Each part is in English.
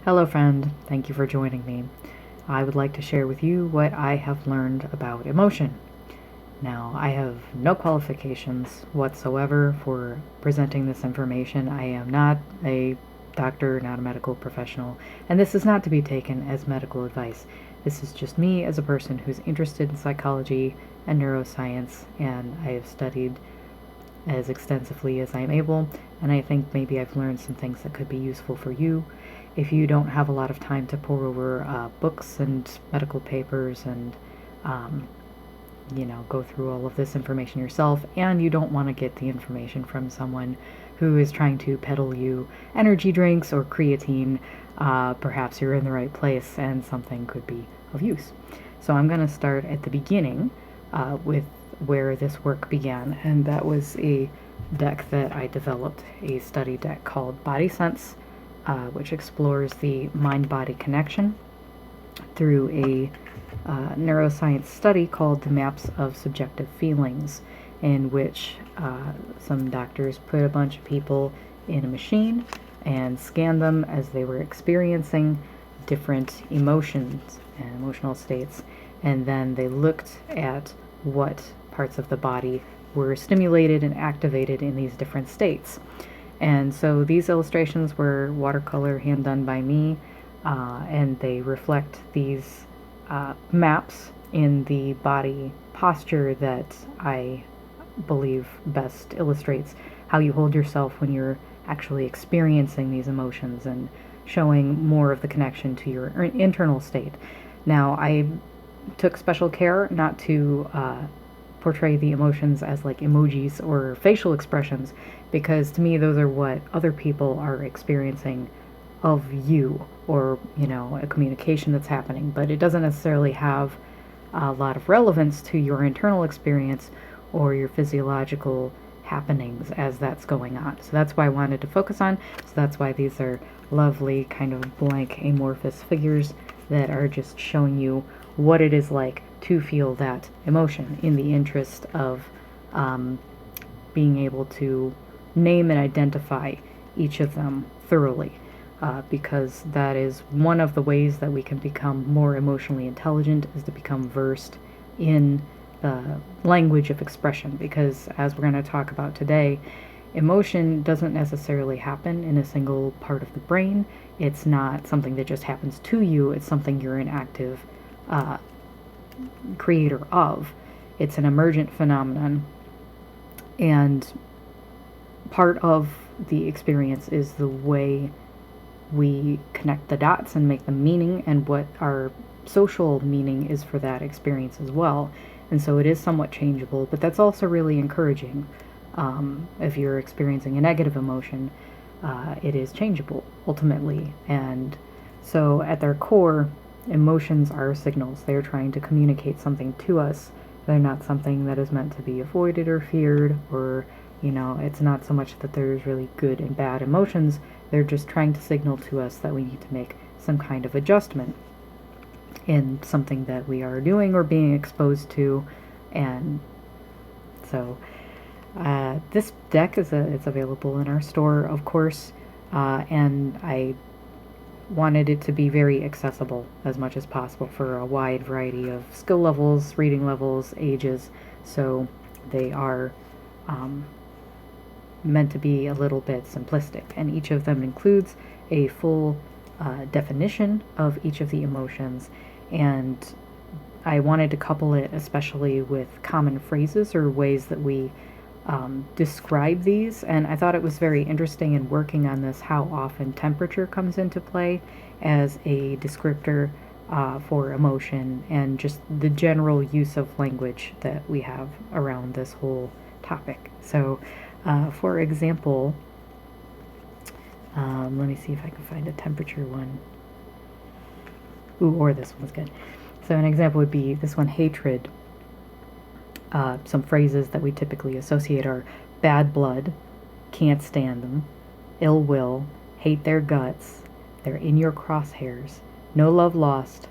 Hello friend, thank you for joining me. I would like to share with you what I have learned about emotion. Now, I have no qualifications whatsoever for presenting this information. I am not a doctor, not a medical professional, and this is not to be taken as medical advice. This is just me as a person who's interested in psychology and neuroscience, and I have studied as extensively as I am able, and I think maybe I've learned some things that could be useful for you. If you don't have a lot of time to pore over books and medical papers and go through all of this information yourself, and you don't want to get the information from someone who is trying to peddle you energy drinks or creatine, perhaps you're in the right place and something could be of use. So I'm going to start at the beginning with where this work began, and that was a deck that I developed, a study deck called Body Sense, which explores the mind-body connection through a neuroscience study called the Maps of Subjective Feelings, in which some doctors put a bunch of people in a machine and scanned them as they were experiencing different emotions and emotional states, and then they looked at what parts of the body were stimulated and activated in these different states. And so these illustrations were watercolor hand done by me, and they reflect these maps in the body posture that I believe best illustrates how you hold yourself when you're actually experiencing these emotions and showing more of the connection to your internal state. Now, I took special care not to portray the emotions as like emojis or facial expressions, because to me those are what other people are experiencing of you, or a communication that's happening, but it doesn't necessarily have a lot of relevance to your internal experience or your physiological happenings as that's going on. So that's why I wanted to focus on. So that's why these are lovely kind of blank amorphous figures that are just showing you what it is like to feel that emotion, in the interest of being able to name and identify each of them thoroughly, because that is one of the ways that we can become more emotionally intelligent, is to become versed in the language of expression. Because as we're going to talk about today, emotion doesn't necessarily happen in a single part of the brain. It's not something that just happens to you. It's something you're an active creator of. It's an emergent phenomenon, and part of the experience is the way we connect the dots and make them meaning, and what our social meaning is for that experience as well. And so it is somewhat changeable, but that's also really encouraging. If you're experiencing a negative emotion, it is changeable ultimately. And so at their core, emotions are signals. They're trying to communicate something to us. They're not something that is meant to be avoided or feared, or it's not so much that there's really good and bad emotions. They're just trying to signal to us that we need to make some kind of adjustment in something that we are doing or being exposed to. And so this deck it's available in our store, of course, and I wanted it to be very accessible as much as possible for a wide variety of skill levels, reading levels, ages. So they are meant to be a little bit simplistic, and each of them includes a full definition of each of the emotions. And I wanted to couple it especially with common phrases or ways that we describe these, and I thought it was very interesting in working on this how often temperature comes into play as a descriptor for emotion, and just the general use of language that we have around this whole topic. So for example, let me see if I can find a temperature one. Ooh, or this one's good. So an example would be this one, hatred. Some phrases that we typically associate are bad blood, can't stand them, ill will, hate their guts, they're in your crosshairs, no love lost,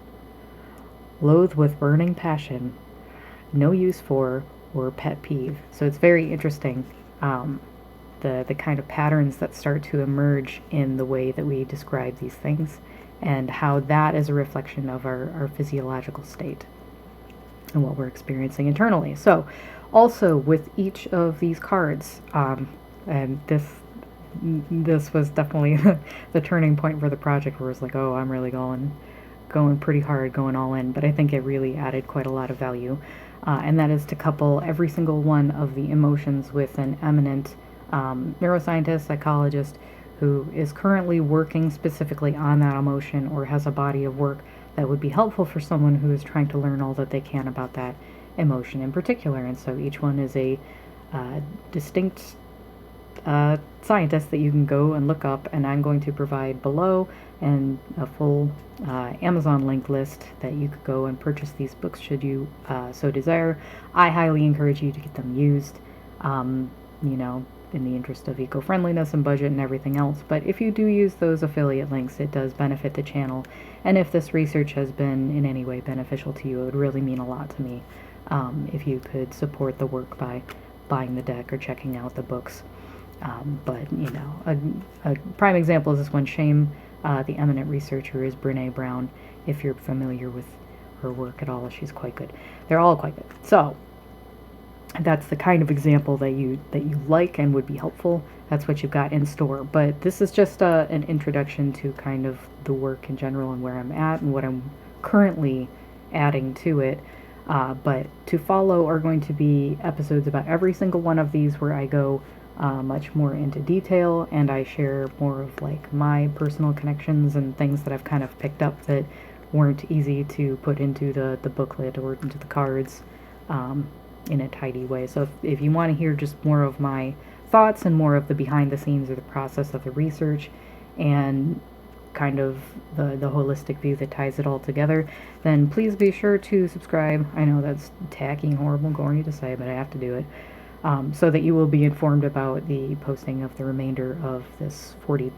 loathe with burning passion, no use for, or pet peeve. So it's very interesting the kind of patterns that start to emerge in the way that we describe these things, and how that is a reflection of our physiological state and what we're experiencing internally. So also with each of these cards, and this was definitely the turning point for the project, where it's like, oh, I'm really going pretty hard, going all in. But I think it really added quite a lot of value, and that is to couple every single one of the emotions with an eminent neuroscientist, psychologist, who is currently working specifically on that emotion, or has a body of work that would be helpful for someone who is trying to learn all that they can about that emotion in particular. And so each one is a distinct scientist that you can go and look up, and I'm going to provide below and a full Amazon link list that you could go and purchase these books should you so desire. I highly encourage you to get them used, in the interest of eco-friendliness and budget and everything else. But if you do use those affiliate links, it does benefit the channel. And if this research has been in any way beneficial to you, it would really mean a lot to me if you could support the work by buying the deck or checking out the books. But a prime example is this one. Shame, the eminent researcher, is Brene Brown. If you're familiar with her work at all, she's quite good. They're all quite good. So that's the kind of example that you like and would be helpful. That's what you've got in store. But this is just an introduction to kind of the work in general and where I'm at and what I'm currently adding to it. But to follow are going to be episodes about every single one of these, where I go much more into detail, and I share more of like my personal connections and things that I've kind of picked up that weren't easy to put into the booklet or into the cards in a tidy way. So if you want to hear just more of my thoughts and more of the behind the scenes or the process of the research and kind of the holistic view that ties it all together, then please be sure to subscribe. I know that's tacky and horrible and corny to say, but I have to do it, so that you will be informed about the posting of the remainder of this 40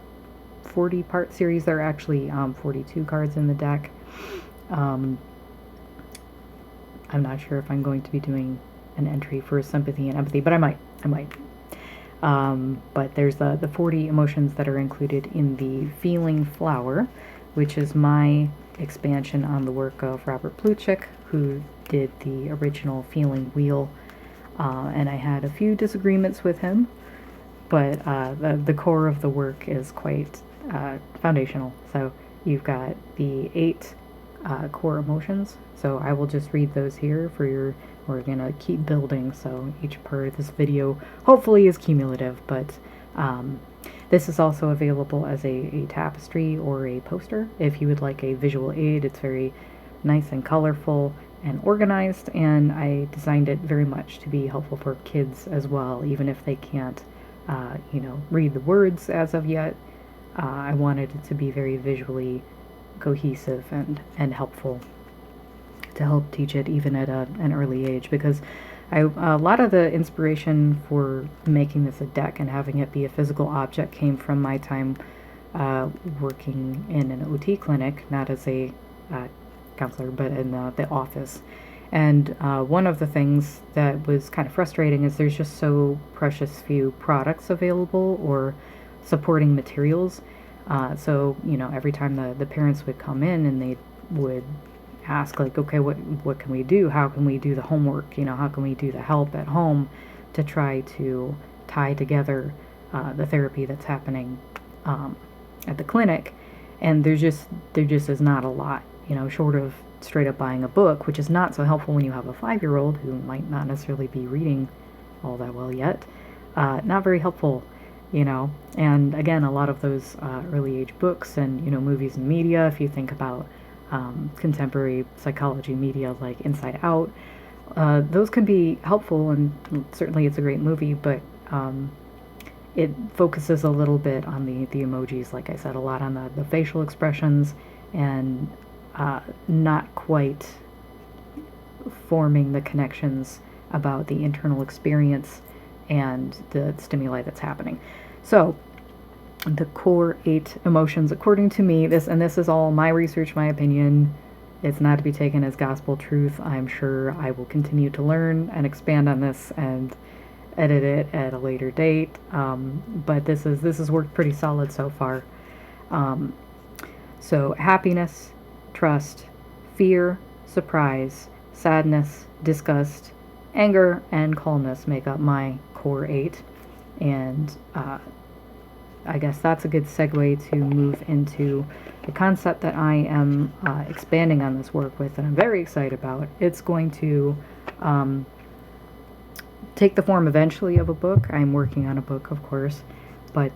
part series. There are actually 42 cards in the deck. I'm not sure if I'm going to be doing an entry for sympathy and empathy, but I might. But there's the 40 emotions that are included in the Feeling Flower, which is my expansion on the work of Robert Plutchik, who did the original Feeling Wheel. And I had a few disagreements with him, but the core of the work is quite foundational. So you've got the 8 core emotions. So I will just read those here for your. We're gonna keep building, so each part of this video hopefully is cumulative, but this is also available as a tapestry or a poster if you would like a visual aid. It's very nice and colorful and organized, and I designed it very much to be helpful for kids as well, even if they can't read the words as of yet. I wanted it to be very visually cohesive and helpful to help teach it even at an early age, because a lot of the inspiration for making this a deck and having it be a physical object came from my time working in an OT clinic, not as a counselor, but in the office. And one of the things that was kind of frustrating is there's just so precious few products available or supporting materials. So every time the parents would come in and they would ask, like, okay, what can we do? How can we do the homework? How can we do the help at home to try to tie together the therapy that's happening at the clinic? And there just is not a lot, short of straight up buying a book, which is not so helpful when you have a 5-year-old who might not necessarily be reading all that well yet. Not very helpful, And again, a lot of those early age books and movies and media, if you think about contemporary psychology media like Inside Out, those can be helpful, and certainly it's a great movie, but it focuses a little bit on the emojis, like I said, a lot on the facial expressions, and not quite forming the connections about the internal experience and the stimuli that's happening. So the core 8 emotions, according to me, this is all my research, my opinion. It's not to be taken as gospel truth. I'm sure I will continue to learn and expand on this and edit it at a later date. But this is worked pretty solid so far. Um, so happiness, trust, fear, surprise, sadness, disgust, anger, and calmness make up my core 8. And I guess that's a good segue to move into the concept that I am expanding on this work with, and I'm very excited about. It's going to take the form eventually of a book. I'm working on a book, of course, but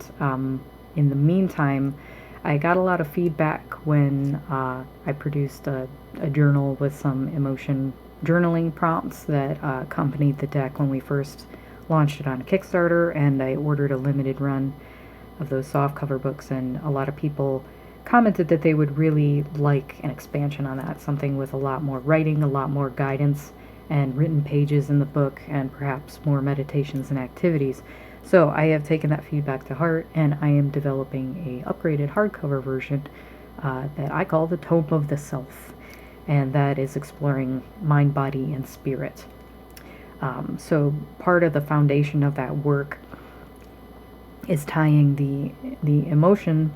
in the meantime, I got a lot of feedback when I produced a journal with some emotion journaling prompts that accompanied the deck when we first launched it on Kickstarter, and I ordered a limited run of those softcover books, and a lot of people commented that they would really like an expansion on that, something with a lot more writing, a lot more guidance, and written pages in the book, and perhaps more meditations and activities. So I have taken that feedback to heart, and I am developing a upgraded hardcover version that I call the Tome of the Self, and that is exploring mind, body, and spirit. So part of the foundation of that work is tying the emotion,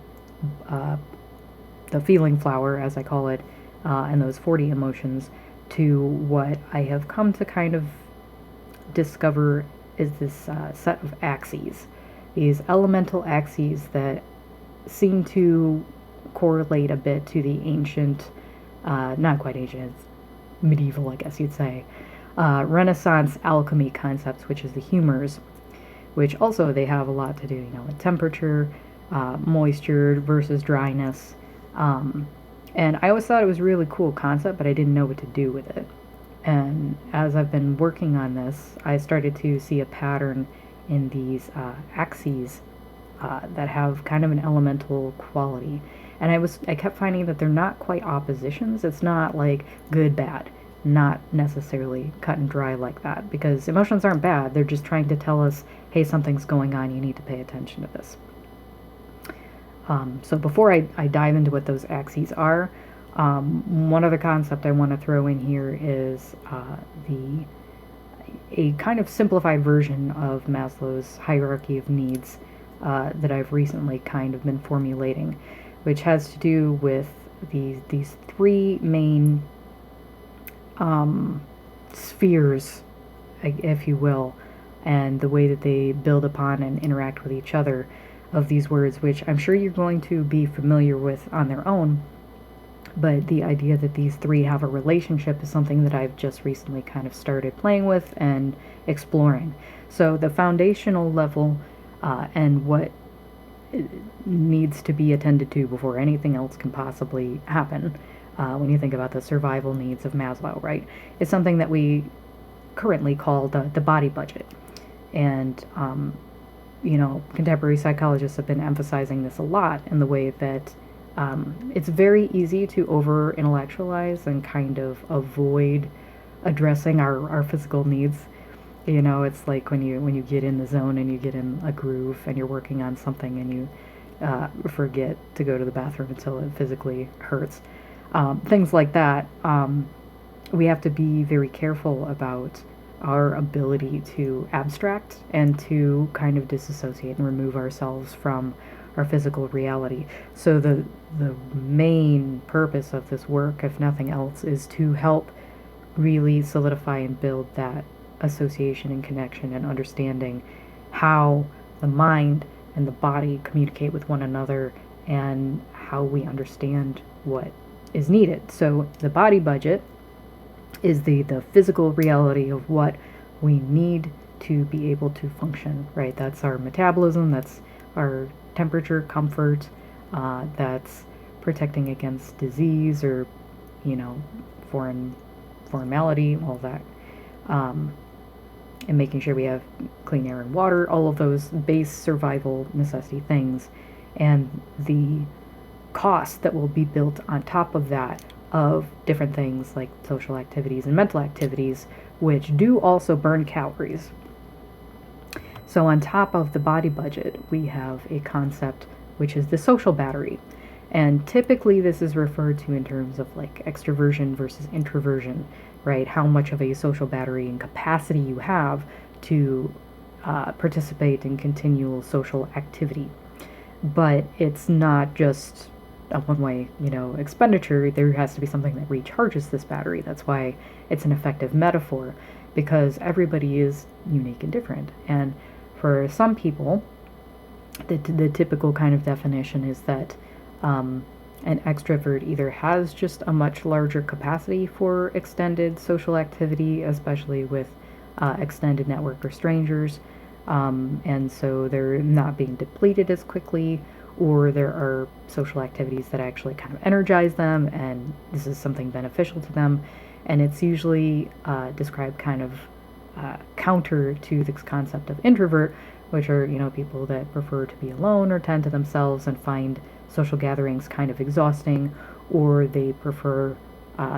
the feeling flower, as I call it, and those 40 emotions, to what I have come to kind of discover is this set of axes, these elemental axes that seem to correlate a bit to the ancient, not quite ancient, medieval, I guess you'd say, Renaissance alchemy concepts, which is the humors, which also they have a lot to do, with temperature, moisture versus dryness. And I always thought it was a really cool concept, but I didn't know what to do with it. And as I've been working on this, I started to see a pattern in these axes that have kind of an elemental quality. And I kept finding that they're not quite oppositions. It's not like good, bad. Not necessarily cut and dry like that, because emotions aren't bad. They're just trying to tell us, hey, something's going on, you need to pay attention to this. So before I dive into what those axes are, one other concept I want to throw in here is a kind of simplified version of Maslow's hierarchy of needs that I've recently kind of been formulating, which has to do with these 3 main spheres, if you will, and the way that they build upon and interact with each other of these words, which I'm sure you're going to be familiar with on their own. But the idea that these 3 have a relationship is something that I've just recently kind of started playing with and exploring. So the foundational level and what needs to be attended to before anything else can possibly happen, when you think about the survival needs of Maslow, right? It's something that we currently call the body budget. And, contemporary psychologists have been emphasizing this a lot in the way that it's very easy to over-intellectualize and kind of avoid addressing our physical needs. It's like when you get in the zone and you get in a groove and you're working on something and you forget to go to the bathroom until it physically hurts. Things like that. We have to be very careful about our ability to abstract and to kind of disassociate and remove ourselves from our physical reality. So the main purpose of this work, if nothing else, is to help really solidify and build that association and connection and understanding how the mind and the body communicate with one another and how we understand what is needed. So the body budget is the physical reality of what we need to be able to function, right? That's our metabolism, that's our temperature, comfort, that's protecting against disease or, foreign malady, all that. And making sure we have clean air and water, all of those base survival necessity things. And the cost that will be built on top of that of different things like social activities and mental activities, which do also burn calories. So on top of the body budget, we have a concept which is the social battery. And typically this is referred to in terms of like extroversion versus introversion, right? How much of a social battery and capacity you have to participate in continual social activity. But it's not just a one-way, expenditure. There has to be something that recharges this battery. That's why it's an effective metaphor, because everybody is unique and different. And for some people, the typical kind of definition is that an extrovert either has just a much larger capacity for extended social activity, especially with extended network or strangers, and so they're not being depleted as quickly, or there are social activities that actually kind of energize them, and this is something beneficial to them. And it's usually described kind of counter to this concept of introvert, which are, people that prefer to be alone or tend to themselves and find social gatherings kind of exhausting, or they prefer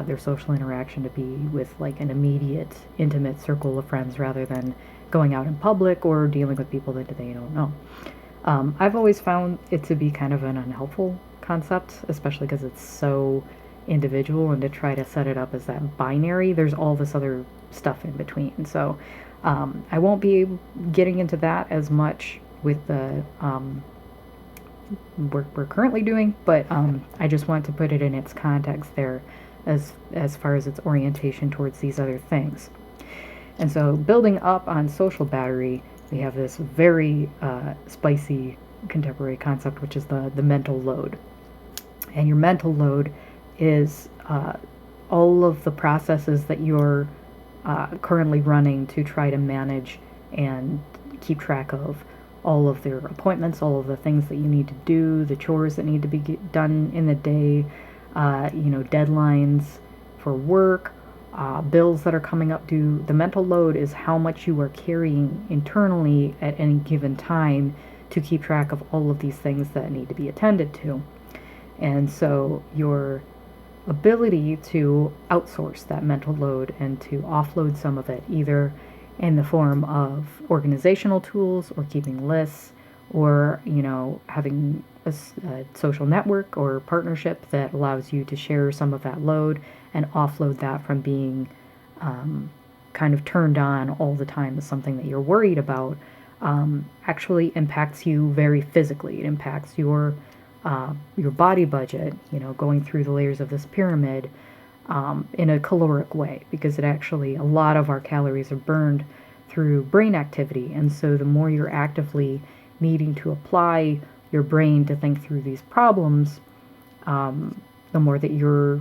their social interaction to be with like an immediate, intimate circle of friends rather than going out in public or dealing with people that they don't know. I've always found it to be kind of an unhelpful concept, especially because it's so individual, and to try to set it up as that binary, there's all this other stuff in between. So I won't be getting into that as much with the work we're currently doing, but I just want to put it in its context there as far as its orientation towards these other things. And so building up on social battery, we have this very spicy contemporary concept, which is the mental load. And your mental load is all of the processes that you're currently running to try to manage and keep track of all of their appointments, all of the things that you need to do, the chores that need to be done in the day, deadlines for work, bills that are coming up due. The mental load is how much you are carrying internally at any given time to keep track of all of these things that need to be attended to. And so your ability to outsource that mental load and to offload some of it, either in the form of organizational tools or keeping lists, or having a social network or partnership that allows you to share some of that load and offload that from being kind of turned on all the time as something that you're worried about, actually impacts you very physically. It impacts your body budget, going through the layers of this pyramid in a caloric way, because it actually, a lot of our calories are burned through brain activity. And so the more you're actively needing to apply your brain to think through these problems, the more that you're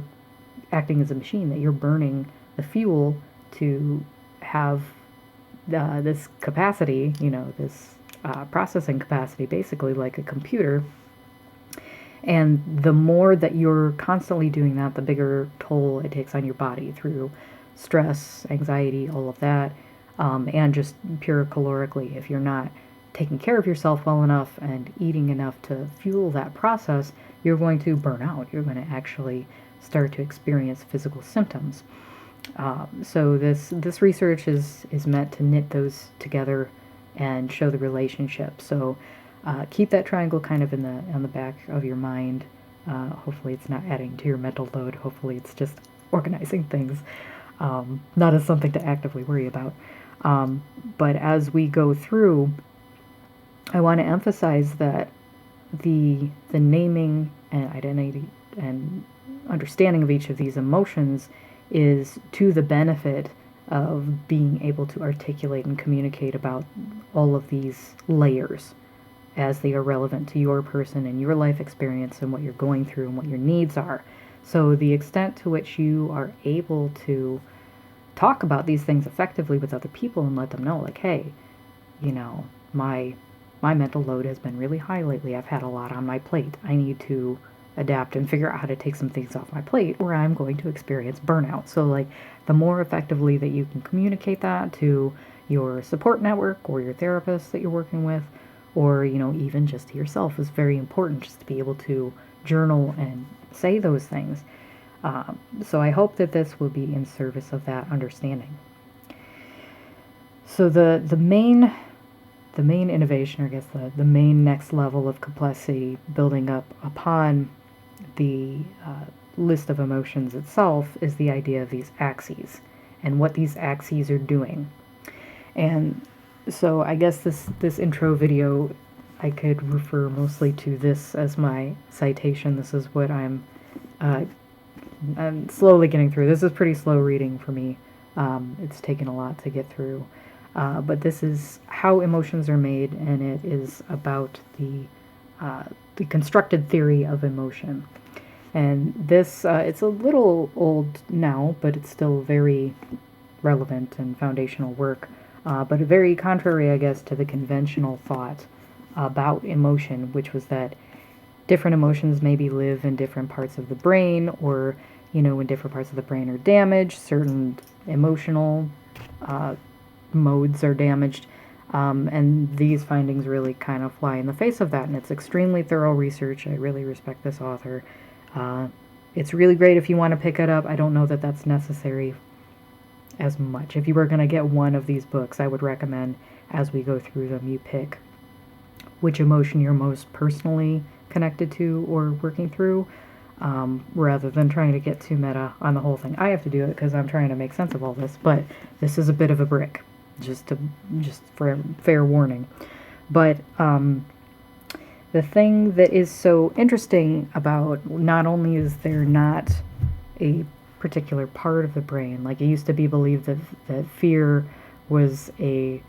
acting as a machine, that you're burning the fuel to have this capacity, this processing capacity, basically like a computer. And the more that you're constantly doing that, the bigger toll it takes on your body through stress, anxiety, all of that, and just pure calorically. If you're not taking care of yourself well enough and eating enough to fuel that process, you're going to burn out. You're going to actually start to experience physical symptoms. So this research is meant to knit those together and show the relationship. So keep that triangle kind of on the back of your mind. Hopefully it's not adding to your mental load. Hopefully it's just organizing things, not as something to actively worry about. But as we go through, I want to emphasize that the naming and identity and understanding of each of these emotions is to the benefit of being able to articulate and communicate about all of these layers as they are relevant to your person and your life experience and what you're going through and what your needs are. So the extent to which you are able to talk about these things effectively with other people and let them know, like, hey, my mental load has been really high lately. I've had a lot on my plate. I need to adapt and figure out how to take some things off my plate, or I'm going to experience burnout. So like, the more effectively that you can communicate that to your support network or your therapist that you're working with, or even just to yourself, is very important, just to be able to journal and say those things. So I hope that this will be in service of that understanding. So the main innovation, or I guess the main next level of complexity, building up upon the list of emotions itself, is the idea of these axes and what these axes are doing. And So I guess this intro video, I could refer mostly to this as my citation. This is what I'm slowly getting through. This is pretty slow reading for me. It's taken a lot to get through. But this is How Emotions Are Made, and it is about the constructed theory of emotion. And this, it's a little old now, but it's still very relevant and foundational work. But very contrary, I guess, to the conventional thought about emotion, which was that different emotions maybe live in different parts of the brain, or, when different parts of the brain are damaged, certain emotional modes are damaged. And these findings really kind of fly in the face of that, and it's extremely thorough research. I really respect this author. It's really great if you want to pick it up. I don't know that that's necessary as much. If you were going to get one of these books, I would recommend, as we go through them, you pick which emotion you're most personally connected to or working through, rather than trying to get too meta on the whole thing. I have to do it because I'm trying to make sense of all this, but this is a bit of a brick, just for fair warning. But the thing that is so interesting about, not only is there not a particular part of the brain, like it used to be believed that fear was a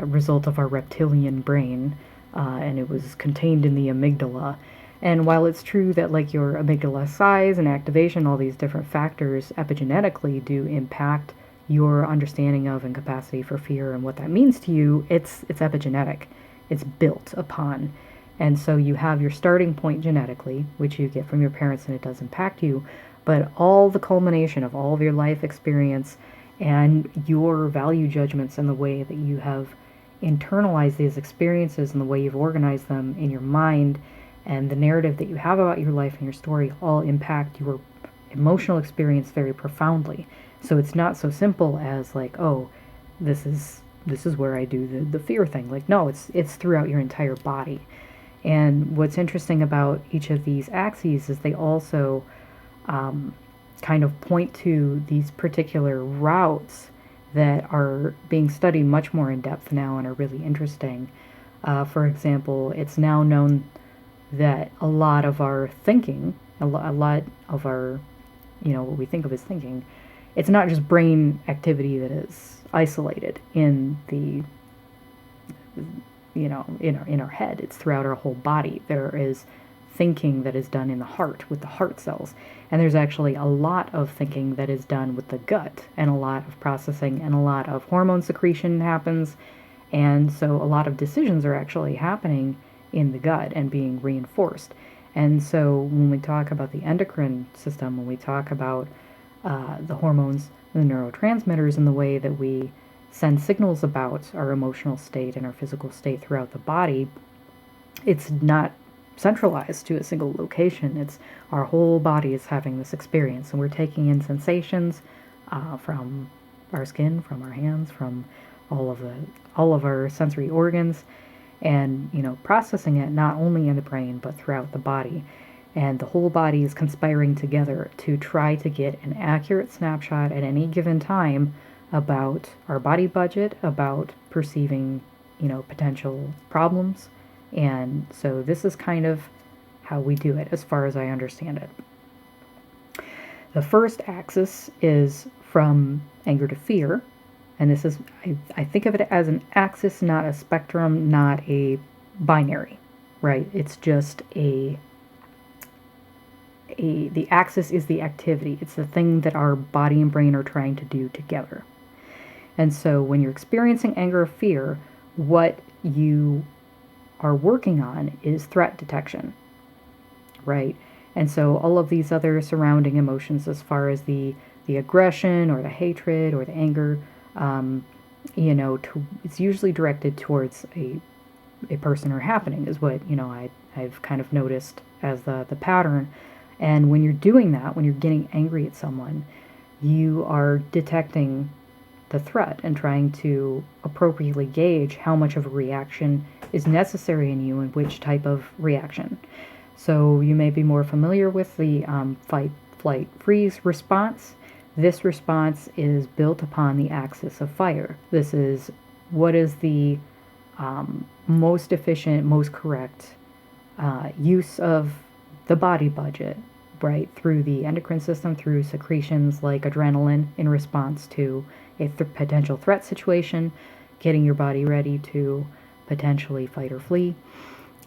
result of our reptilian brain, and it was contained in the amygdala. And while it's true that like your amygdala size and activation, all these different factors epigenetically do impact your understanding of and capacity for fear and what that means to you, it's epigenetic. It's built upon. And so you have your starting point genetically, which you get from your parents, and it does impact you. But all the culmination of all of your life experience and your value judgments and the way that you have internalized these experiences and the way you've organized them in your mind and the narrative that you have about your life and your story all impact your emotional experience very profoundly. So it's not so simple as like, oh, this is where I do the fear thing. Like, no, it's throughout your entire body. And what's interesting about each of these axes is they also kind of point to these particular routes that are being studied much more in depth now and are really interesting. For example, it's now known that a lot of our thinking, a lot of our, what we think of as thinking, it's not just brain activity that is isolated in the, in our head. It's throughout our whole body. There is thinking that is done in the heart with the heart cells. And there's actually a lot of thinking that is done with the gut, and a lot of processing and a lot of hormone secretion happens. And so a lot of decisions are actually happening in the gut and being reinforced. And so when we talk about the endocrine system, when we talk about the hormones, the neurotransmitters, and the way that we send signals about our emotional state and our physical state throughout the body, it's not centralized to a single location. It's our whole body is having this experience, and we're taking in sensations from our skin, from our hands, from all of our sensory organs, and processing it not only in the brain but throughout the body. And the whole body is conspiring together to try to get an accurate snapshot at any given time about our body budget, about perceiving potential problems. And so this is kind of how we do it as far as I understand it. The first axis is from anger to fear. And this is, I think of it as an axis, not a spectrum, not a binary, right? It's just the axis is the activity. It's the thing that our body and brain are trying to do together. And so when you're experiencing anger or fear, what you are working on is threat detection, right? And so all of these other surrounding emotions, as far as the aggression or the hatred or the anger, it's usually directed towards a person or happening, is what I've kind of noticed as the pattern. And when you're doing that, when you're getting angry at someone, you are detecting the threat and trying to appropriately gauge how much of a reaction is necessary in you and which type of reaction. So you may be more familiar with the fight, flight, freeze response. This response is built upon the axis of fire. This is what is the most efficient, most correct use of the body budget, right? Through the endocrine system, through secretions like adrenaline in response to a potential threat situation, getting your body ready to potentially fight or flee.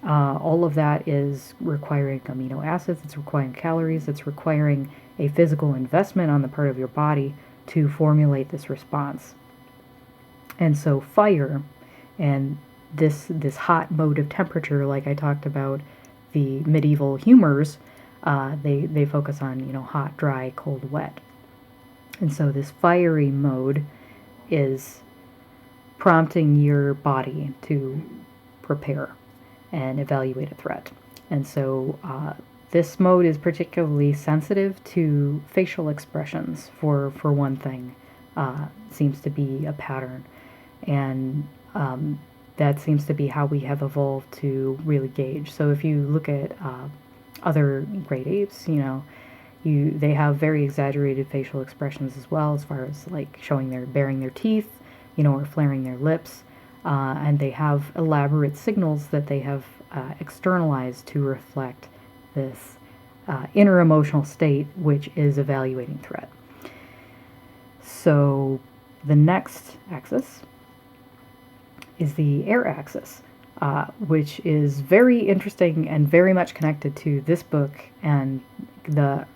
All of that is requiring amino acids, it's requiring calories, it's requiring a physical investment on the part of your body to formulate this response. And so fire and this hot mode of temperature, like I talked about, the medieval humors, they focus on, hot, dry, cold, wet. And so this fiery mode is prompting your body to prepare and evaluate a threat. And so this mode is particularly sensitive to facial expressions, for one thing. Seems to be a pattern. And that seems to be how we have evolved to really gauge. So if you look at other great apes, they have very exaggerated facial expressions as well, as far as like baring their teeth, or flaring their lips. And they have elaborate signals that they have externalized to reflect this inner emotional state, which is evaluating threat. So the next axis is the air axis, which is very interesting and very much connected to this book and the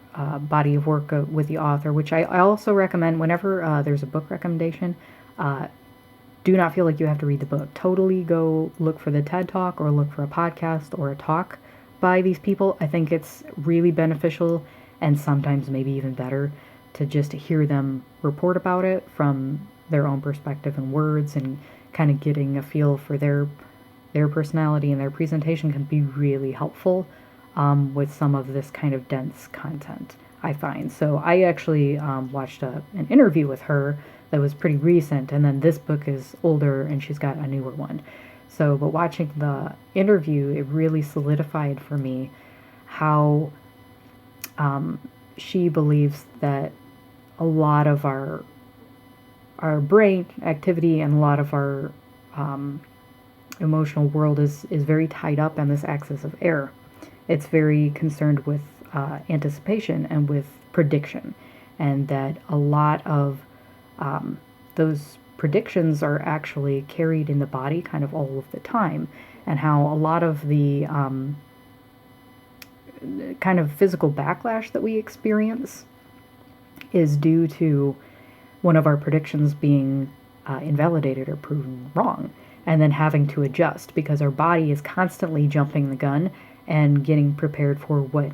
body of work with the author, which I also recommend whenever there's a book recommendation. Do not feel like you have to read the book. Totally go look for the TED Talk or look for a podcast or a talk by these people. I think it's really beneficial and sometimes maybe even better to just hear them report about it from their own perspective and words, and kind of getting a feel for their personality, and their presentation can be really helpful with some of this kind of dense content, I find. So I actually watched an interview with her that was pretty recent, and then this book is older and she's got a newer one. So, but watching the interview, it really solidified for me how she believes that a lot of our brain activity and a lot of our emotional world is very tied up on this axis of air. It's very concerned with anticipation and with prediction, and that a lot of those predictions are actually carried in the body kind of all of the time, and how a lot of the kind of physical backlash that we experience is due to one of our predictions being invalidated or proven wrong, and then having to adjust because our body is constantly jumping the gun and getting prepared for what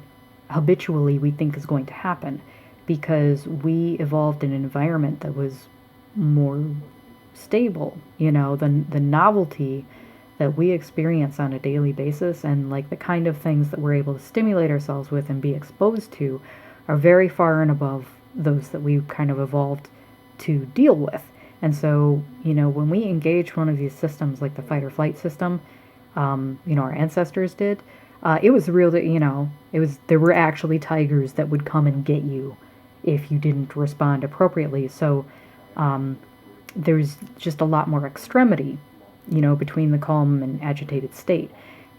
habitually we think is going to happen, because we evolved in an environment that was more stable. The novelty that we experience on a daily basis, and like the kind of things that we're able to stimulate ourselves with and be exposed to, are very far and above those that we kind of evolved to deal with. And so, when we engage one of these systems like the fight or flight system, our ancestors did, it was real that, there were actually tigers that would come and get you if you didn't respond appropriately. So there's just a lot more extremity, between the calm and agitated state.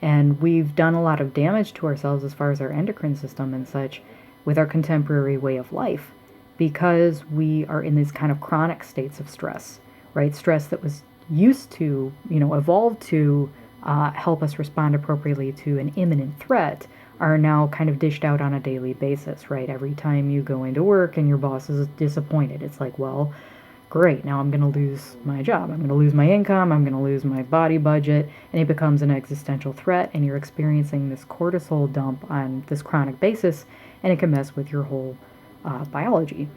And we've done a lot of damage to ourselves as far as our endocrine system and such with our contemporary way of life, because we are in these kind of chronic states of stress, right? Stress that was used to, evolved to help us respond appropriately to an imminent threat, are now kind of dished out on a daily basis, right? Every time you go into work and your boss is disappointed, it's like, well, great, now I'm going to lose my job, I'm going to lose my income, I'm going to lose my body budget, and it becomes an existential threat, and you're experiencing this cortisol dump on this chronic basis, and it can mess with your whole biology.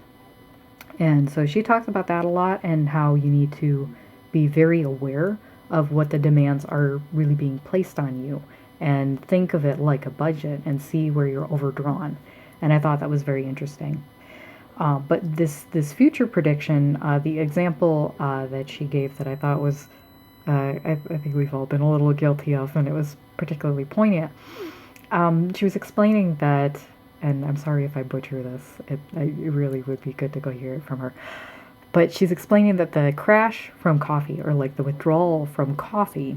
And so she talks about that a lot, and how you need to be very aware of what the demands are really being placed on you, and think of it like a budget and see where you're overdrawn. And I thought that was very interesting. But this future prediction, the example that she gave that I thought was, I think we've all been a little guilty of, and it was particularly poignant. She was explaining that, and I'm sorry if I butcher this, it really would be good to go hear it from her. But she's explaining that the crash from coffee, or like the withdrawal from coffee,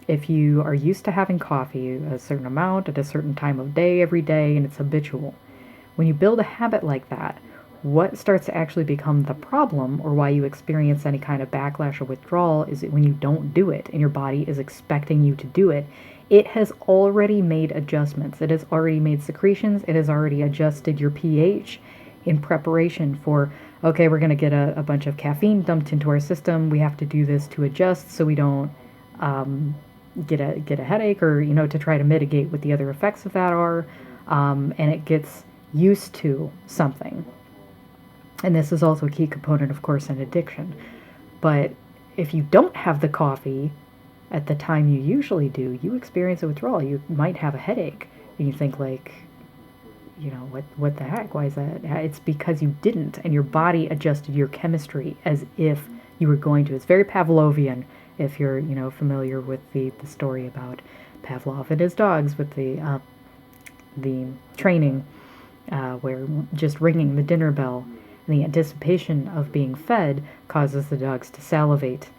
if you are used to having coffee a certain amount at a certain time of day every day and it's habitual, when you build a habit like that, what starts to actually become the problem, or why you experience any kind of backlash or withdrawal, is that when you don't do it and your body is expecting you to do it, it has already made adjustments. It has already made secretions. It has already adjusted your pH in preparation for, okay, we're going to get a bunch of caffeine dumped into our system. We have to do this to adjust so we don't get a headache, or, to try to mitigate what the other effects of that are. And it gets used to something. And this is also a key component, of course, in addiction. But if you don't have the coffee at the time you usually do, you experience a withdrawal. You might have a headache. And you think, like, what the heck? Why is that? It's because you didn't, and your body adjusted your chemistry as if you were going to. It's very Pavlovian, if you're, familiar with the story about Pavlov and his dogs, with the training, where just ringing the dinner bell and the anticipation of being fed causes the dogs to salivate,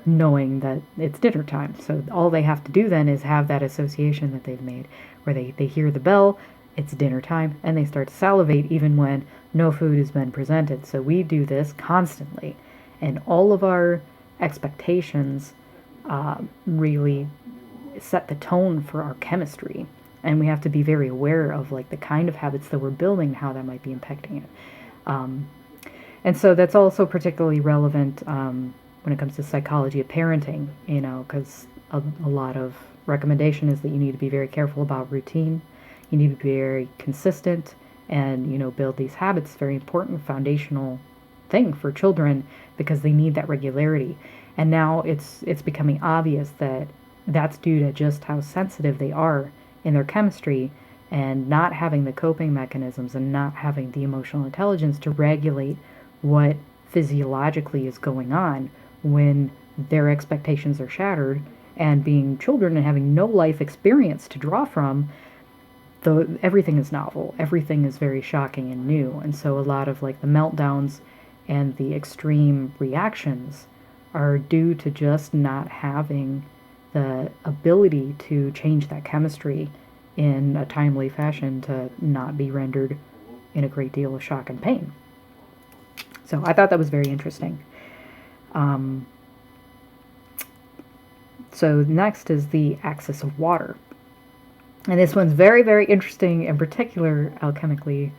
knowing that it's dinner time. So all they have to do then is have that association that they've made, where they hear the bell, it's dinner time, and they start to salivate even when no food has been presented. So we do this constantly, and all of our expectations really set the tone for our chemistry. And we have to be very aware of, like, the kind of habits that we're building, how that might be impacting it. And so that's also particularly relevant when it comes to psychology of parenting, because a lot of recommendation is that you need to be very careful about routine. You need to be very consistent and, build these habits. Very important foundational thing for children, because they need that regularity. And now it's becoming obvious that that's due to just how sensitive they are in their chemistry, and not having the coping mechanisms and not having the emotional intelligence to regulate what physiologically is going on when their expectations are shattered, and being children and having no life experience to draw from. Though everything is novel, everything is very shocking and new, and so a lot of, like, the meltdowns and the extreme reactions are due to just not having the ability to change that chemistry in a timely fashion to not be rendered in a great deal of shock and pain. So I thought that was very interesting. So next is the axis of water. And this one's very, very interesting, in particular alchemically,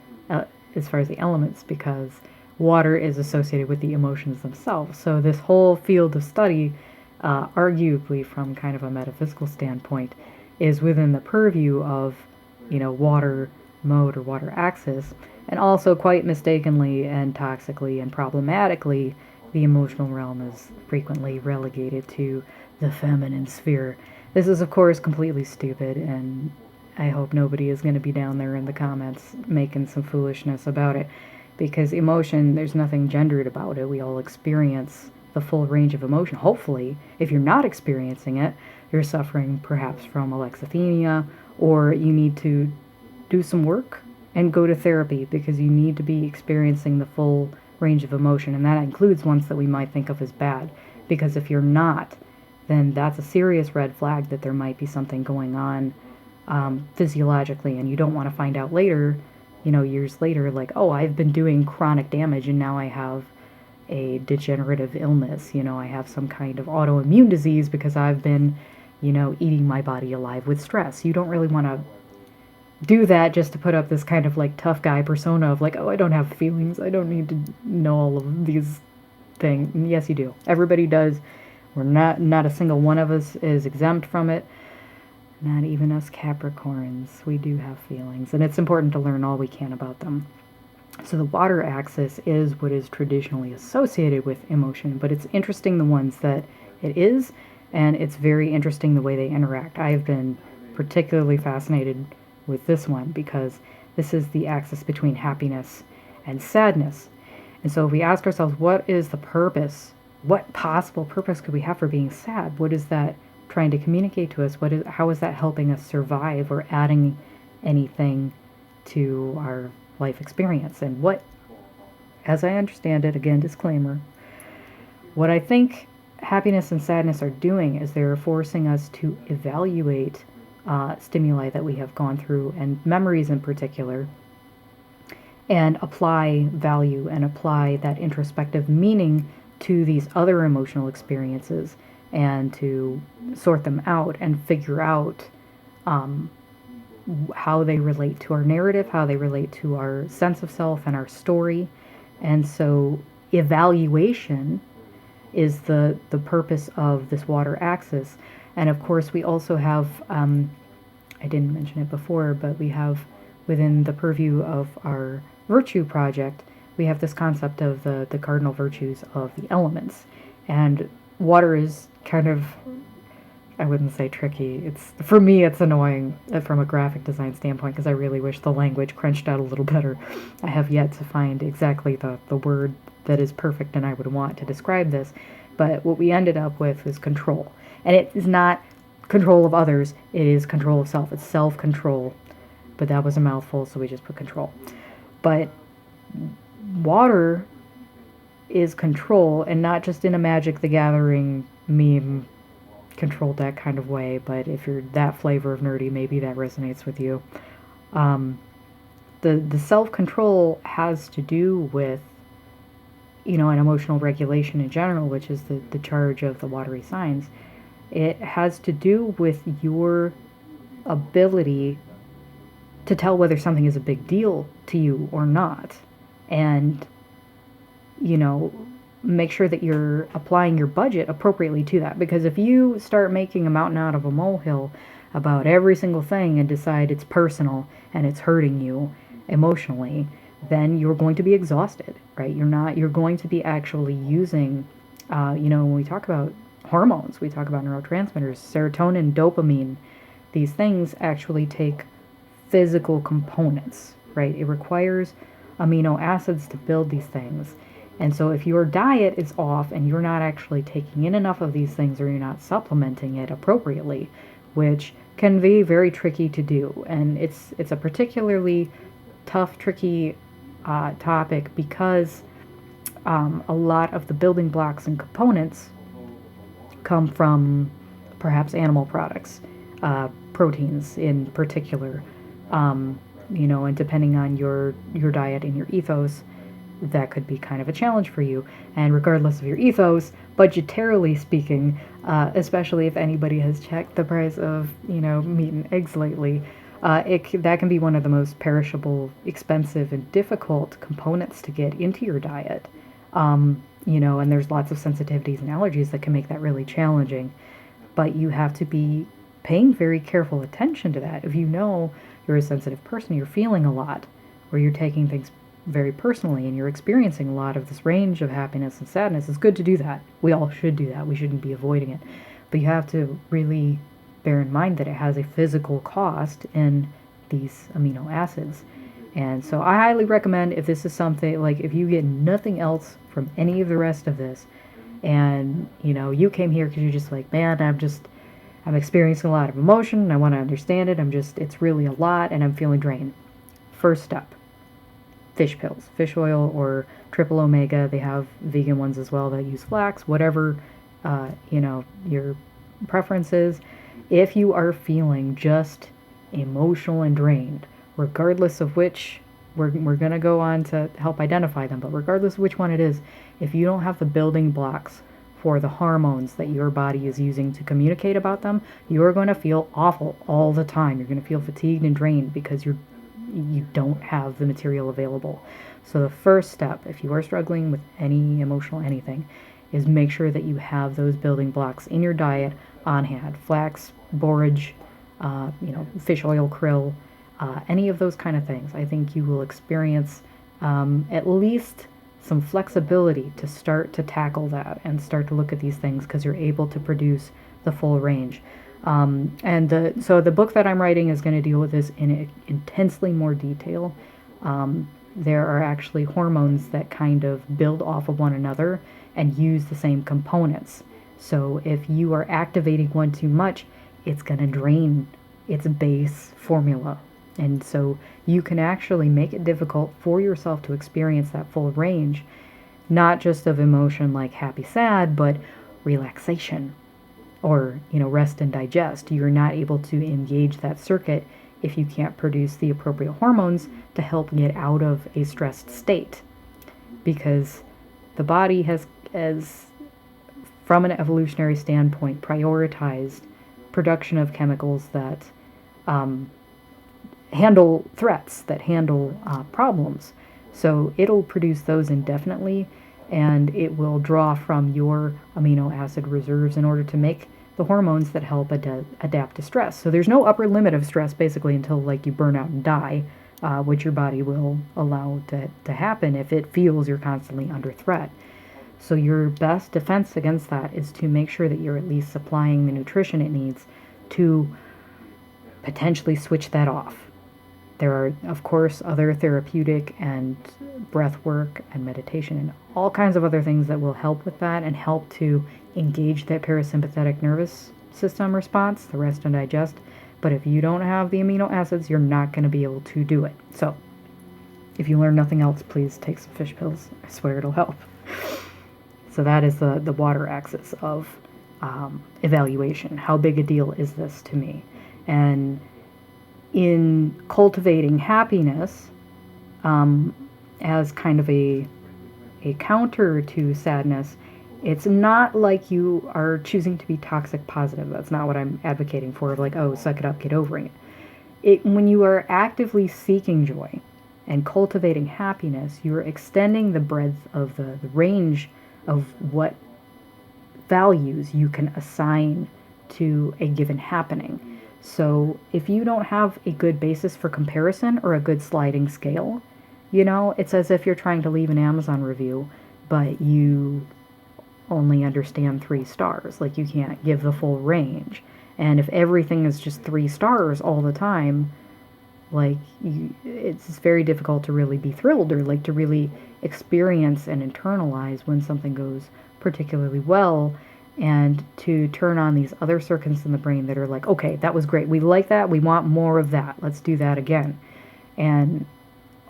as far as the elements, because water is associated with the emotions themselves. So this whole field of study, arguably from kind of a metaphysical standpoint, is within the purview of, water mode or water axis, and also quite mistakenly and toxically and problematically, the emotional realm is frequently relegated to the feminine sphere. This is, of course, completely stupid, and I hope nobody is going to be down there in the comments making some foolishness about it, because emotion, there's nothing gendered about it. We all experience the full range of emotion. Hopefully, if you're not experiencing it, you're suffering perhaps from alexithymia, or you need to do some work and go to therapy, because you need to be experiencing the full range of emotion, and that includes ones that we might think of as bad, because if you're not, then that's a serious red flag that there might be something going on physiologically, and you don't want to find out later, years later, like, oh, I've been doing chronic damage and now I have a degenerative illness, I have some kind of autoimmune disease because I've been, eating my body alive with stress. You don't really want to do that just to put up this kind of, like, tough guy persona of, like, oh, I don't have feelings, I don't need to know all of these things. And yes, you do. Everybody does. We're not a single one of us is exempt from it. Not even us Capricorns. We do have feelings, and it's important to learn all we can about them. So the water axis is what is traditionally associated with emotion, but it's interesting the ones that it is, and it's very interesting the way they interact. I have been particularly fascinated with this one because this is the axis between happiness and sadness. And so if we ask ourselves, what is the purpose? What possible purpose could we have for being sad? What is that trying to communicate to us? How is that helping us survive, or adding anything to our life experience? And what as I understand it, again, disclaimer, what I think happiness and sadness are doing is they're forcing us to evaluate stimuli that we have gone through, and memories in particular, and apply value and apply that introspective meaning to these other emotional experiences, and to sort them out and figure out um, how they relate to our narrative, how they relate to our sense of self and our story. And so evaluation is the purpose of this water axis. And of course, we also have, I didn't mention it before, but we have within the purview of our virtue project, we have this concept of the cardinal virtues of the elements. And water is kind of, I wouldn't say tricky. It's, for me, it's annoying from a graphic design standpoint, because I really wish the language crunched out a little better. I have yet to find exactly the word that is perfect and I would want to describe this. But what we ended up with is control. And it is not control of others, it is control of self. It's self-control. But that was a mouthful, so we just put control. But water is control, and not just in a Magic the Gathering meme control deck kind of way, but if you're that flavor of nerdy, maybe that resonates with you. The self-control has to do with, you know, an emotional regulation in general, which is the charge of the watery signs. It has to do with your ability to tell whether something is a big deal to you or not. And, you know, make sure that you're applying your budget appropriately to that. Because if you start making a mountain out of a molehill about every single thing and decide it's personal and it's hurting you emotionally, then you're going to be exhausted, right? You're going to be actually using, you know, when we talk about hormones, we talk about neurotransmitters, serotonin, dopamine, these things actually take physical components, right? It requires amino acids to build these things. And so if your diet is off and you're not actually taking in enough of these things, or you're not supplementing it appropriately, which can be very tricky to do. And it's a particularly tough, tricky topic, because a lot of the building blocks and components come from perhaps animal products, proteins in particular, you know, and depending on your diet and your ethos, that could be kind of a challenge for you. And regardless of your ethos, budgetarily speaking, especially if anybody has checked the price of, you know, meat and eggs lately, that can be one of the most perishable, expensive, and difficult components to get into your diet. You know, and there's lots of sensitivities and allergies that can make that really challenging. But you have to be paying very careful attention to that. If you know you're a sensitive person, you're feeling a lot, or you're taking things very personally, and you're experiencing a lot of this range of happiness and sadness, it's good to do that. We all should do that. We shouldn't be avoiding it. But you have to really bear in mind that it has a physical cost in these amino acids. And so I highly recommend, if this is something, like if you get nothing else from any of the rest of this, and, you know, you came here because you're just like, man, I'm experiencing a lot of emotion, and I want to understand it, it's really a lot, and I'm feeling drained. First step, fish pills, fish oil, or triple omega. They have vegan ones as well that use flax, whatever, you know, your preference is. If you are feeling just emotional and drained, regardless of which, we're going to go on to help identify them, but regardless of which one it is, if you don't have the building blocks for the hormones that your body is using to communicate about them, you're going to feel awful all the time. You're going to feel fatigued and drained because you don't have the material available. So the first step, if you are struggling with any emotional anything, is make sure that you have those building blocks in your diet on hand. Flax, borage, you know, fish oil, krill, any of those kind of things. I think you will experience at least some flexibility to start to tackle that and start to look at these things, because you're able to produce the full range. So the book that I'm writing is going to deal with this in intensely more detail. There are actually hormones that kind of build off of one another and use the same components. So if you are activating one too much, it's going to drain its base formula. And so you can actually make it difficult for yourself to experience that full range, not just of emotion like happy, sad, but relaxation or, rest and digest. You're not able to engage that circuit if you can't produce the appropriate hormones to help get out of a stressed state. Because the body has, as from an evolutionary standpoint, prioritized production of chemicals that handle threats, that handle problems. So it'll produce those indefinitely, and it will draw from your amino acid reserves in order to make the hormones that help adapt to stress. So there's no upper limit of stress basically until like you burn out and die, which your body will allow to happen if it feels you're constantly under threat. So your best defense against that is to make sure that you're at least supplying the nutrition it needs to potentially switch that off. There are, of course, other therapeutic and breath work and meditation and all kinds of other things that will help with that and help to engage that parasympathetic nervous system response, the rest and digest. But if you don't have the amino acids, you're not going to be able to do it. So if you learn nothing else, please take some fish pills. I swear it'll help. So that is the water axis of evaluation. How big a deal is this to me? And in cultivating happiness as kind of a counter to sadness, it's not like you are choosing to be toxic positive. That's not what I'm advocating for, like, oh, suck it up, get over it. When you are actively seeking joy and cultivating happiness, you're extending the breadth of the range of what values you can assign to a given happening. So if you don't have a good basis for comparison or a good sliding scale, it's as if you're trying to leave an Amazon review, but you only understand 3 stars. Like, you can't give the full range. And if everything is just 3 stars all the time, it's very difficult to really be thrilled or like to really experience and internalize when something goes particularly well, and to turn on these other circuits in the brain that are like, okay, that was great. We like that. We want more of that. Let's do that again. And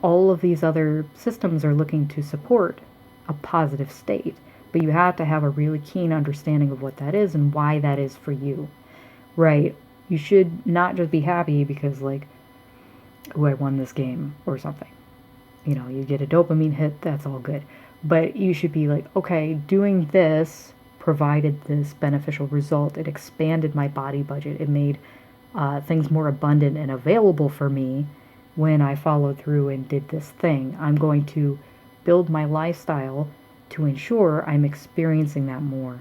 all of these other systems are looking to support a positive state. But you have to have a really keen understanding of what that is and why that is for you, right? You should not just be happy because, like, oh, I won this game or something. You get a dopamine hit, that's all good. But you should be like, okay, doing this provided this beneficial result. It expanded my body budget. It made things more abundant and available for me when I followed through and did this thing. I'm going to build my lifestyle to ensure I'm experiencing that more,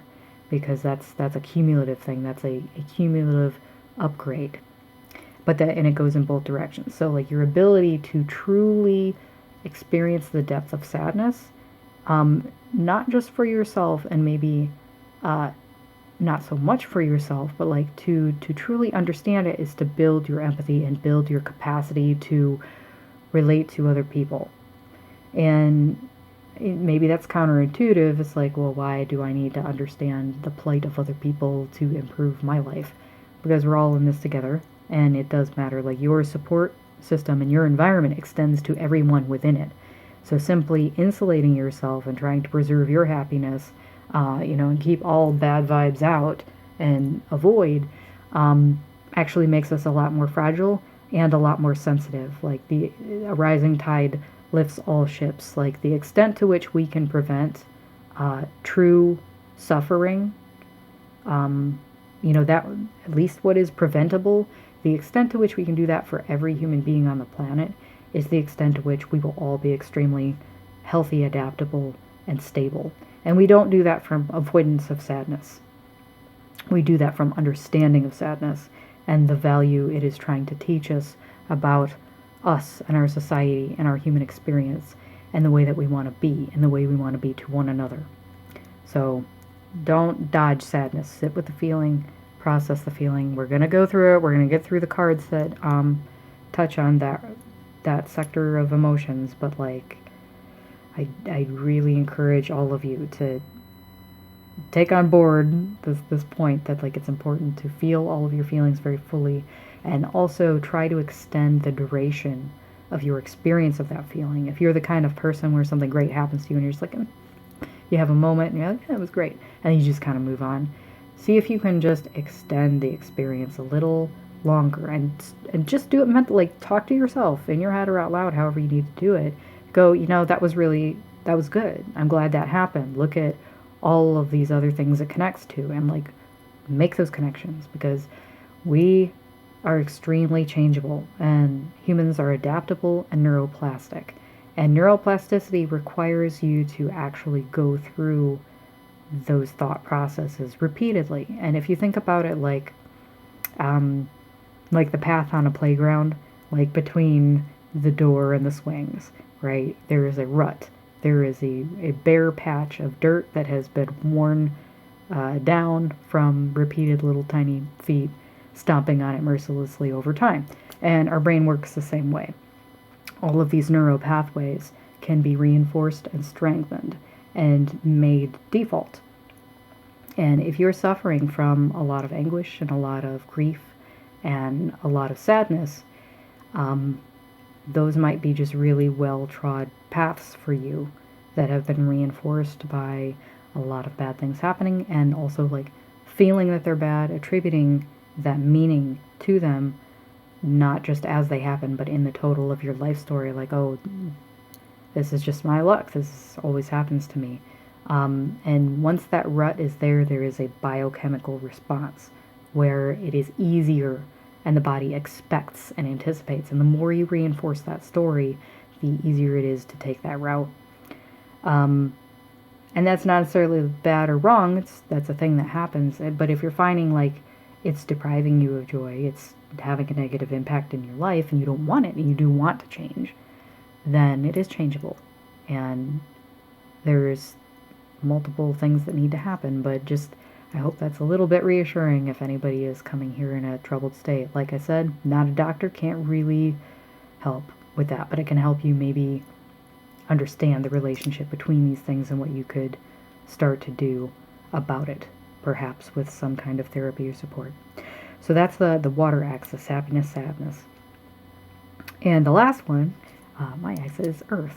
because that's a cumulative thing. That's a cumulative upgrade. And it goes in both directions. So like your ability to truly experience the depth of sadness, not just for yourself and maybe not so much for yourself, but like to truly understand it is to build your empathy and build your capacity to relate to other people. And maybe that's counterintuitive. It's like, well, why do I need to understand the plight of other people to improve my life? Because we're all in this together, and it does matter. Like, your support system and your environment extends to everyone within it. So simply insulating yourself and trying to preserve your happiness, and keep all bad vibes out and avoid, actually makes us a lot more fragile and a lot more sensitive. Like, a rising tide lifts all ships. Like, the extent to which we can prevent true suffering, that at least what is preventable, the extent to which we can do that for every human being on the planet is the extent to which we will all be extremely healthy, adaptable, and stable. And we don't do that from avoidance of sadness. We do that from understanding of sadness and the value it is trying to teach us about us and our society and our human experience and the way that we want to be and the way we want to be to one another. So don't dodge sadness. Sit with the feeling, process the feeling. We're going to go through it. We're going to get through the cards that touch on that sector of emotions, but like I really encourage all of you to take on board this point that, like, it's important to feel all of your feelings very fully and also try to extend the duration of your experience of that feeling. If you're the kind of person where something great happens to you and you're just like, you have a moment and you're like, yeah, it was great, and you just kind of move on, see if you can just extend the experience a little longer, and just do it mentally. Like, talk to yourself in your head or out loud, however you need to do it. Go, that was good. I'm glad that happened. Look at all of these other things it connects to, and like make those connections, because we are extremely changeable, and humans are adaptable and neuroplastic. And neuroplasticity requires you to actually go through those thought processes repeatedly. And if you think about it like the path on a playground, like between the door and the swings, right? There is a rut. There is a bare patch of dirt that has been worn down from repeated little tiny feet stomping on it mercilessly over time. And our brain works the same way. All of these neural pathways can be reinforced and strengthened and made default. And if you're suffering from a lot of anguish and a lot of grief and a lot of sadness, those might be just really well-trod paths for you that have been reinforced by a lot of bad things happening, and also like feeling that they're bad, attributing that meaning to them, not just as they happen, but in the total of your life story, like, oh, this is just my luck, this always happens to me. And once that rut is there, there is a biochemical response where it is easier and the body expects and anticipates. And the more you reinforce that story, the easier it is to take that route. And that's not necessarily bad or wrong. That's a thing that happens. But if you're finding like it's depriving you of joy, it's having a negative impact in your life, and you don't want it, and you do want to change, then it is changeable. And there's multiple things that need to happen, but just I hope that's a little bit reassuring if anybody is coming here in a troubled state. Like I said, not a doctor, can't really help with that, but it can help you maybe understand the relationship between these things and what you could start to do about it, perhaps with some kind of therapy or support. So that's the water axis, happiness, sadness. And the last one, my axis, is earth.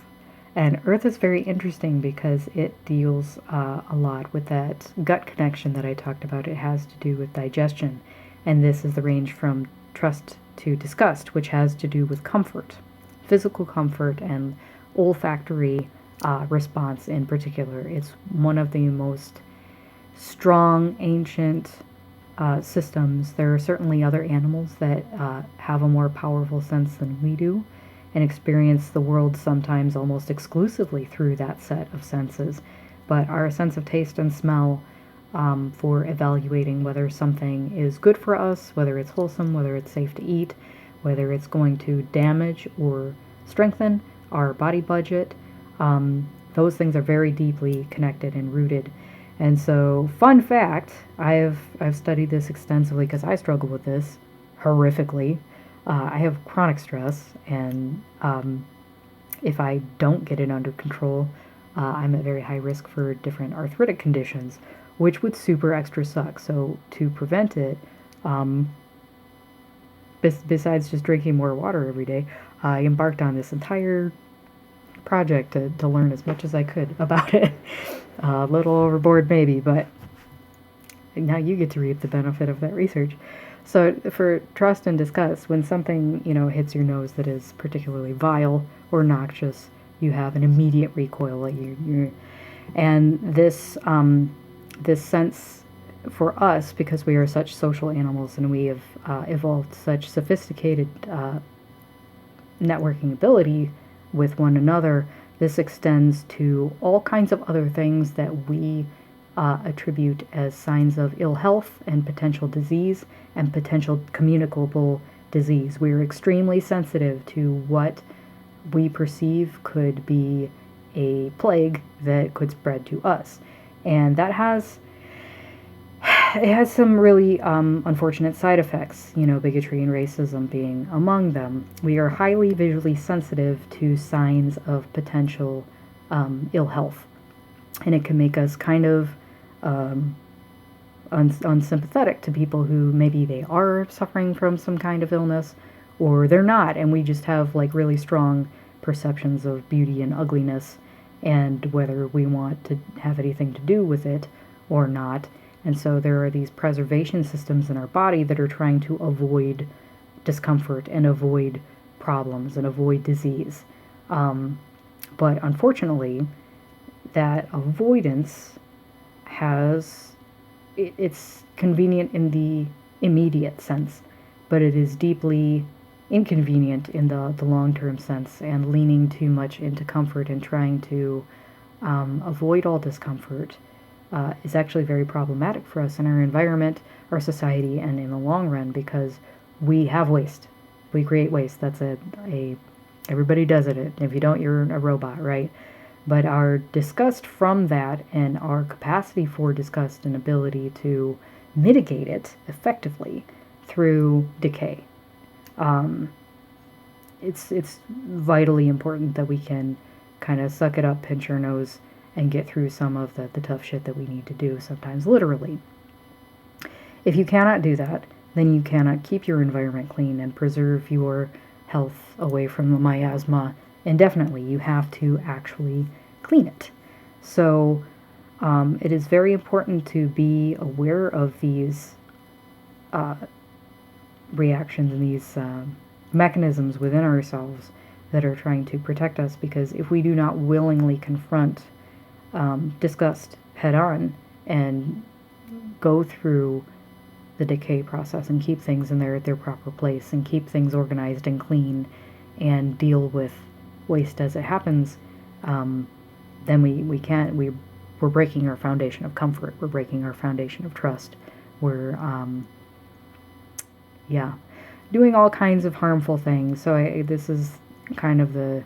And earth is very interesting because it deals a lot with that gut connection that I talked about. It has to do with digestion. And this is the range from trust to disgust, which has to do with comfort, physical comfort, and olfactory response in particular. It's one of the most strong, ancient systems. There are certainly other animals that have a more powerful sense than we do, and experience the world sometimes almost exclusively through that set of senses. But our sense of taste and smell, for evaluating whether something is good for us, whether it's wholesome, whether it's safe to eat, whether it's going to damage or strengthen our body budget, those things are very deeply connected and rooted. And so, fun fact, I've studied this extensively because I struggle with this horrifically. I have chronic stress, and if I don't get it under control, I'm at very high risk for different arthritic conditions, which would super extra suck. So to prevent it, besides just drinking more water every day, I embarked on this entire project to learn as much as I could about it. A little overboard maybe, but now you get to reap the benefit of that research. So for trust and disgust, when something, hits your nose that is particularly vile or noxious, you have an immediate recoil. And this this sense for us, because we are such social animals and we have evolved such sophisticated networking ability with one another, this extends to all kinds of other things that we attribute as signs of ill health and potential disease and potential communicable disease. We're extremely sensitive to what we perceive could be a plague that could spread to us. And that has some really unfortunate side effects, bigotry and racism being among them. We are highly visually sensitive to signs of potential ill health. And it can make us kind of unsympathetic to people who maybe they are suffering from some kind of illness or they're not, and we just have like really strong perceptions of beauty and ugliness and whether we want to have anything to do with it or not. And so there are these preservation systems in our body that are trying to avoid discomfort and avoid problems and avoid disease. But unfortunately, that avoidance it's convenient in the immediate sense, but it is deeply inconvenient in the long-term sense, and leaning too much into comfort and trying to avoid all discomfort is actually very problematic for us in our environment, our society, and in the long run, because we have waste. We create waste. That's everybody does it. If you don't, you're a robot, right? But our disgust from that and our capacity for disgust and ability to mitigate it effectively through decay. It's vitally important that we can kind of suck it up, pinch our nose, and get through some of the tough shit that we need to do, sometimes literally. If you cannot do that, then you cannot keep your environment clean and preserve your health away from the miasma indefinitely. You have to actually clean it. So it is very important to be aware of these reactions and these mechanisms within ourselves that are trying to protect us, because if we do not willingly confront disgust head on and go through the decay process and keep things in their proper place and keep things organized and clean and deal with waste as it happens, then we're breaking our foundation of comfort. We're breaking our foundation of trust. We're doing all kinds of harmful things. So this is kind of the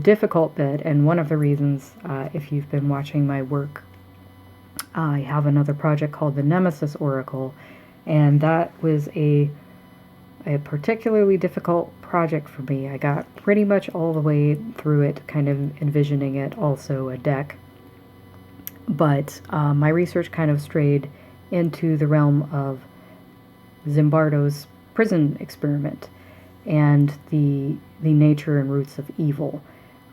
difficult bit, and one of the reasons, if you've been watching my work, I have another project called the Nemesis Oracle, and that was a particularly difficult project for me. I got pretty much all the way through it, kind of envisioning it also a deck, but my research kind of strayed into the realm of Zimbardo's prison experiment and the nature and roots of evil.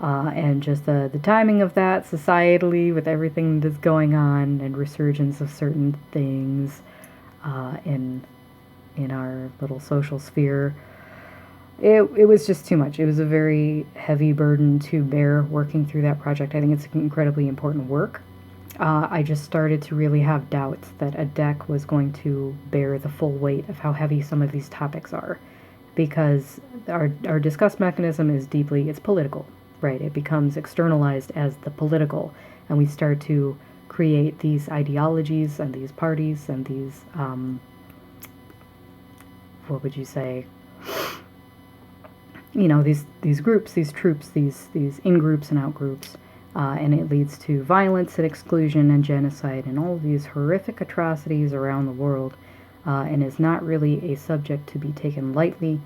And just the timing of that societally with everything that's going on and resurgence of certain things in our little social sphere. It was just too much. It was a very heavy burden to bear working through that project. I think it's incredibly important work. I just started to really have doubts that a deck was going to bear the full weight of how heavy some of these topics are, because our discuss mechanism is it's political. Right, it becomes externalized as the political, and we start to create these ideologies and these parties and these, what would you say, these groups, these troops, these in-groups and out-groups, and it leads to violence and exclusion and genocide and all of these horrific atrocities around the world, and is not really a subject to be taken lightly,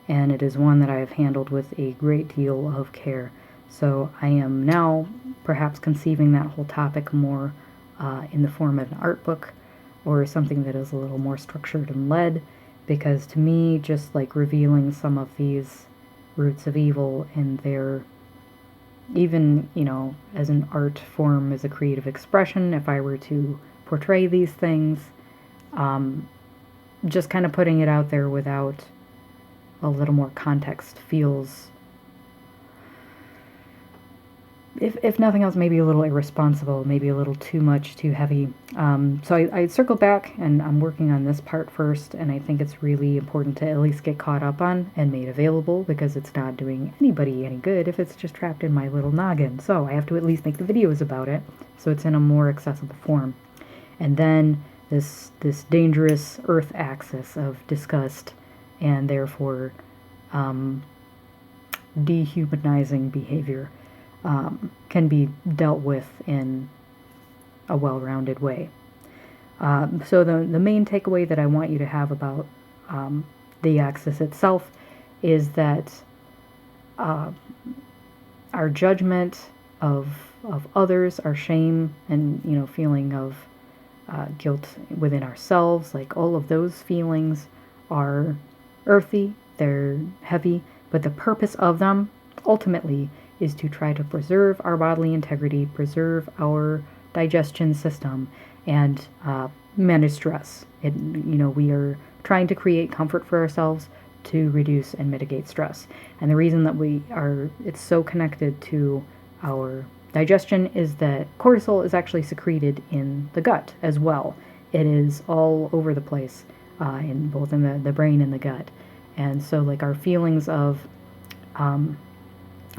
and it is one that I have handled with a great deal of care. So I am now perhaps conceiving that whole topic more in the form of an art book or something that is a little more structured and led, because to me, just like revealing some of these roots of evil and their, even, as an art form, as a creative expression, if I were to portray these things, just kind of putting it out there without a little more context feels, if nothing else, maybe a little irresponsible, maybe a little too much, too heavy. So I circled back, and I'm working on this part first, and I think it's really important to at least get caught up on and made available, because it's not doing anybody any good if it's just trapped in my little noggin. So I have to at least make the videos about it, so it's in a more accessible form. And then this dangerous earth axis of disgust and therefore dehumanizing behavior can be dealt with in a well-rounded way. So the main takeaway that I want you to have about the axis itself is that our judgment of others, our shame and feeling of guilt within ourselves. Like, all of those feelings are earthy, they're heavy, but the purpose of them ultimately is to try to preserve our bodily integrity, preserve our digestion system, and manage stress. We are trying to create comfort for ourselves to reduce and mitigate stress. And the reason that it's so connected to our digestion is that cortisol is actually secreted in the gut as well. It is all over the place, in both in the brain and the gut. And so, like, our feelings of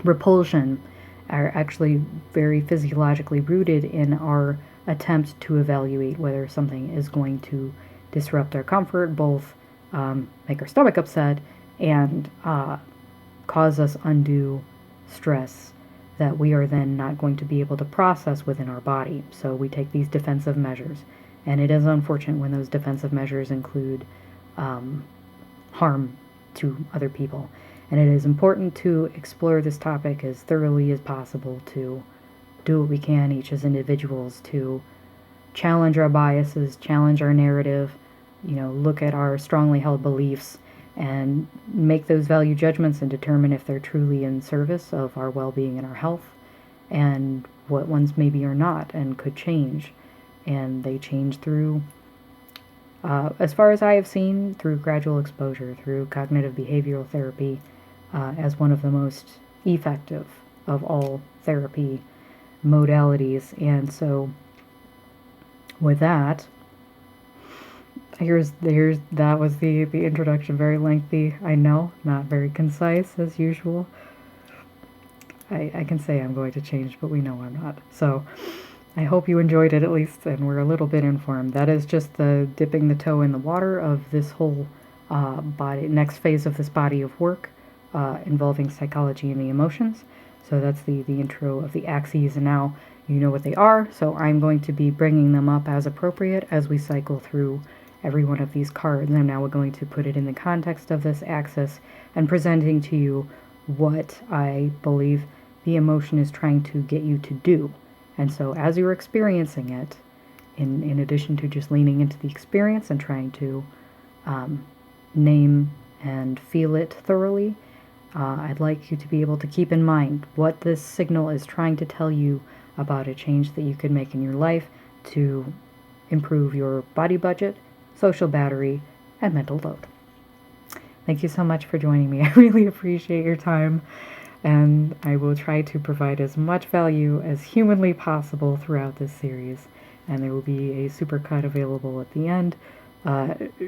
repulsion are actually very physiologically rooted in our attempt to evaluate whether something is going to disrupt our comfort, both make our stomach upset and cause us undue stress that we are then not going to be able to process within our body. So we take these defensive measures. And it is unfortunate when those defensive measures include harm to other people. And it is important to explore this topic as thoroughly as possible, to do what we can, each as individuals, to challenge our biases, challenge our narrative, look at our strongly held beliefs and make those value judgments and determine if they're truly in service of our well-being and our health, and what ones maybe are not and could change. And they change through, as far as I have seen, through gradual exposure, through cognitive behavioral therapy, as one of the most effective of all therapy modalities. And so with that, that was the introduction. Very lengthy, I know, not very concise as usual. I can say I'm going to change, but we know I'm not. So I hope you enjoyed it at least, and we're a little bit informed. That is just the dipping the toe in the water of this whole next phase of this body of work, involving psychology and the emotions. So that's the intro of the axes, and now you know what they are. So I'm going to be bringing them up as appropriate as we cycle through every one of these cards. And now we're going to put it in the context of this axis and presenting to you what I believe the emotion is trying to get you to do. And so as you're experiencing it, in addition to just leaning into the experience and trying to name and feel it thoroughly, I'd like you to be able to keep in mind what this signal is trying to tell you about a change that you could make in your life to improve your body budget, social battery, and mental load. Thank you so much for joining me. I really appreciate your time, and I will try to provide as much value as humanly possible throughout this series. And there will be a supercut available at the end,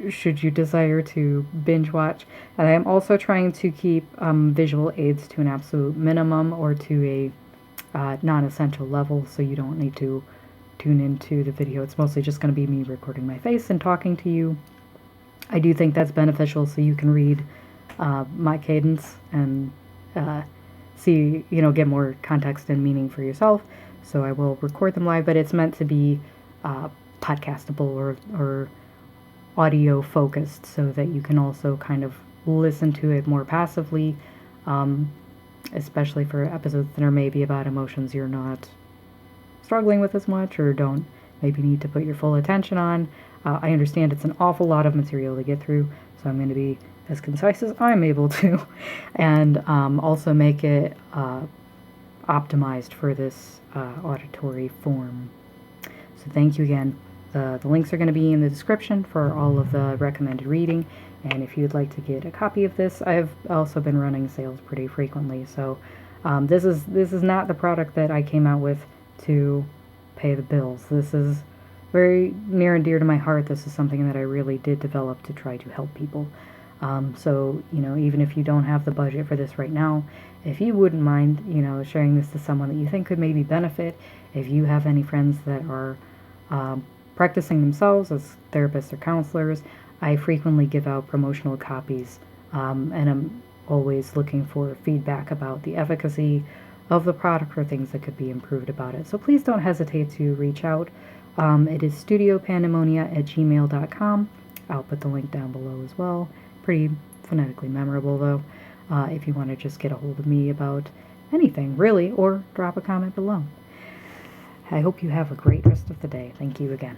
should you desire to binge watch. And I am also trying to keep visual aids to an absolute minimum, or to a non-essential level, so you don't need to tune into the video. It's mostly just going to be me recording my face and talking to you. I do think that's beneficial, so you can read my cadence and see, get more context and meaning for yourself. So I will record them live, but it's meant to be podcastable or audio focused, so that you can also kind of listen to it more passively, especially for episodes that are maybe about emotions you're not struggling with as much, or don't maybe need to put your full attention on. I understand it's an awful lot of material to get through, so I'm going to be as concise as I'm able to, and also make it optimized for this auditory form. So thank you again. The links are going to be in the description for all of the recommended reading, and if you'd like to get a copy of this, I've also been running sales pretty frequently. So this is not the product that I came out with to pay the bills. This is very near and dear to my heart. This is something that I really did develop to try to help people. So, even if you don't have the budget for this right now, if you wouldn't mind, sharing this to someone that you think could maybe benefit, if you have any friends that are practicing themselves as therapists or counselors, I frequently give out promotional copies, and I'm always looking for feedback about the efficacy of the product or things that could be improved about it. So please don't hesitate to reach out. It is studiopandemonia@gmail.com. I'll put the link down below as well. Pretty phonetically memorable, though, if you want to just get a hold of me about anything, really, or drop a comment below. I hope you have a great rest of the day. Thank you again.